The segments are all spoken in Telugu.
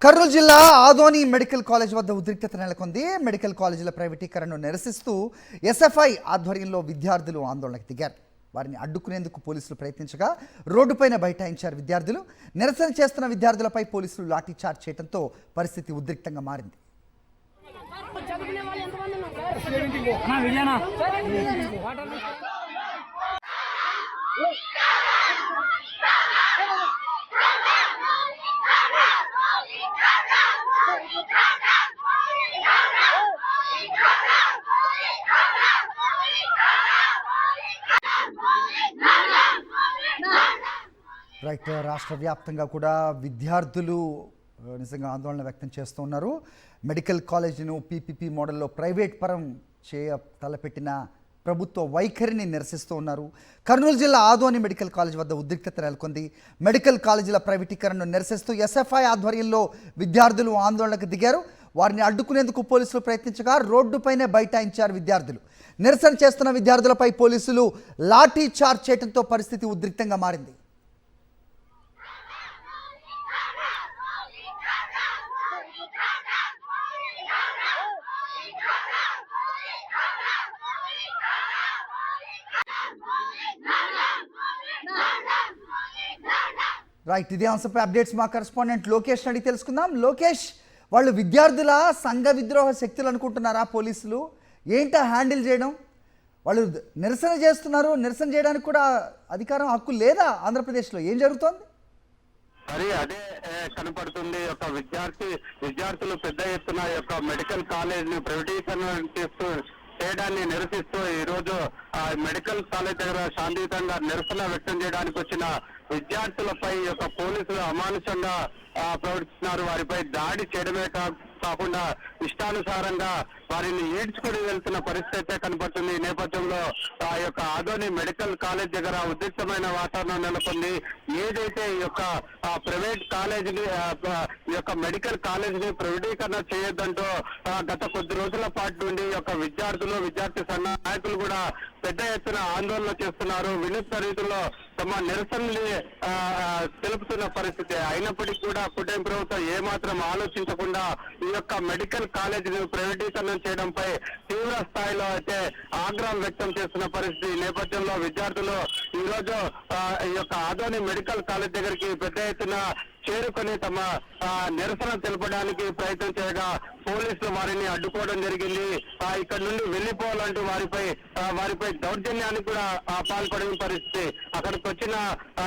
కర్నూలు జిల్లా ఆదోని మెడికల్ కాలేజ్ వద్ద ఉద్రిక్తత నెలకొంది. మెడికల్ కాలేజీల ప్రైవేటీకరణను నిరసిస్తూ ఎస్ఎఫ్ఐ ఆధ్వర్యంలో విద్యార్థులు ఆందోళనకు దిగారు. వారిని అడ్డుకునేందుకు పోలీసులు ప్రయత్నించగా రోడ్డుపైన బైఠాయించారు విద్యార్థులు. నిరసన చేస్తున్న విద్యార్థులపై పోలీసులు లాఠీ చార్జ్ చేయడంతో పరిస్థితి ఉద్రిక్తంగా మారింది. రైట్, రాష్ట్ర వ్యాప్తంగా కూడా విద్యార్థులు నిజంగా ఆందోళన వ్యక్తం చేస్తూ ఉన్నారు. మెడికల్ కాలేజీను పీపీపీ మోడల్లో ప్రైవేట్ పరం తలపెట్టిన ప్రభుత్వ వైఖరిని నిరసిస్తూ ఉన్నారు. కర్నూలు జిల్లా ఆదోని మెడికల్ కాలేజ్ వద్ద ఉద్రిక్తత నెలకొంది. మెడికల్ కాలేజీల ప్రైవేటీకరణను నిరసిస్తూ ఎస్ఎఫ్ఐ ఆధ్వర్యంలో విద్యార్థులు ఆందోళనకు దిగారు. వారిని అడ్డుకునేందుకు పోలీసులు ప్రయత్నించగా రోడ్డుపైనే బైఠాయించారు విద్యార్థులు. నిరసన చేస్తున్న విద్యార్థులపై పోలీసులు లాఠీ చార్జ్ చేయడంతో పరిస్థితి ఉద్రిక్తంగా మారింది. రైట్, ఇదే అంశంపై అప్డేట్స్ మా కరెస్పాండెంట్ లోకేష్ అడిగి తెలుసుకుందాం. లోకేష్, వాళ్ళు విద్యార్థుల సంఘ విద్రోహ శక్తులు అనుకుంటున్నారా పోలీసులు? ఏంటా హ్యాండిల్ చేయడం? వాళ్ళు నిరసన చేస్తున్నారు, నిరసన చేయడానికి కూడా అధికారం హక్కు లేదా ఆంధ్రప్రదేశ్లో? ఏం జరుగుతోంది? మరి అదే కనపడుతుంది. ఒక విద్యార్థులు పెద్ద ఎత్తున యొక్క మెడికల్ కాలేజ్ ని ప్రైవేటీకరణ చేయడాన్ని నిరసిస్తూ ఈ రోజు మెడికల్ కాలేజ్ దగ్గర శాంతియుతంగా నిరసన వ్యక్తం చేయడానికి వచ్చిన విద్యార్థులపై యొక్క పోలీసులు అమానుషంగా ప్రవర్తిస్తున్నారు. వారిపై దాడి చేయడమే కాకుండా ఇష్టానుసారంగా వారిని ఈడ్చుకొని వెళ్తున్న పరిస్థితి అయితే కనపడుతుంది. ఈ నేపథ్యంలో ఆ యొక్క ఆదోని మెడికల్ కాలేజ్ దగ్గర ఉద్రిక్తమైన వాతావరణం నెలకొంది. ఏదైతే ఈ యొక్క ప్రైవేట్ కాలేజీని ఈ యొక్క మెడికల్ కాలేజీని ప్రైవేటీకరణ చేయొద్దంటూ గత కొద్ది రోజుల పాటు నుండి ఈ యొక్క విద్యార్థి సంఘ నాయకులు కూడా పెద్ద ఎత్తున ఆందోళన చేస్తున్నారు. వినూత్న రీతిలో తమ నిరసనని తెలుపుతున్న పరిస్థితి. అయినప్పటికీ కూడా కూటమి ప్రభుత్వం ఏమాత్రం ఆలోచించకుండా ఈ యొక్క మెడికల్ కాలేజీని ప్రైవేటీకరణ చేయడంపై తీవ్ర స్థాయిలో అయితే ఆగ్రహం వ్యక్తం చేస్తున్న పరిస్థితి. ఈ నేపథ్యంలో విద్యార్థులు ఈ రోజు ఈ యొక్క ఆదోని మెడికల్ కాలేజ్ దగ్గరికి పెద్ద ఎత్తున చేరుకొని తమ నిరసన తెలపడానికి ప్రయత్నం చేయగా పోలీసులు వారిని అడ్డుకోవడం జరిగింది. ఇక్కడ నుండి వెళ్లిపోవాలంటూ వారిపై దౌర్జన్యానికి కూడా పాల్పడిన పరిస్థితి. అక్కడికి వచ్చిన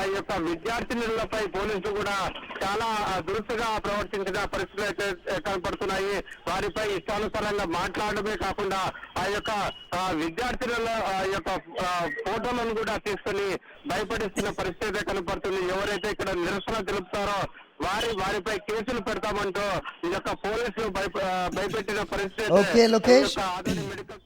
ఈ యొక్క విద్యార్థినులపై పోలీసులు కూడా చాలా దురుసుగా ప్రవర్తించిన పరిస్థితులు అయితే కనపడుతున్నాయి. వారిపై ఇష్టానుసారంగా మాట్లాడమే కాకుండా ఆ యొక్క విద్యార్థుల యొక్క ఫోటోలను కూడా తీసుకొని భయపడిస్తున్న పరిస్థితి కనపడుతుంది. ఎవరైతే ఇక్కడ నిరసన తెలుపుతారో వారిపై కేసులు పెడతామంటూ ఈ యొక్క పోలీసులు భయపెట్టిన పరిస్థితి. ఓకే లోకేష్. ఆదోని మెడికల్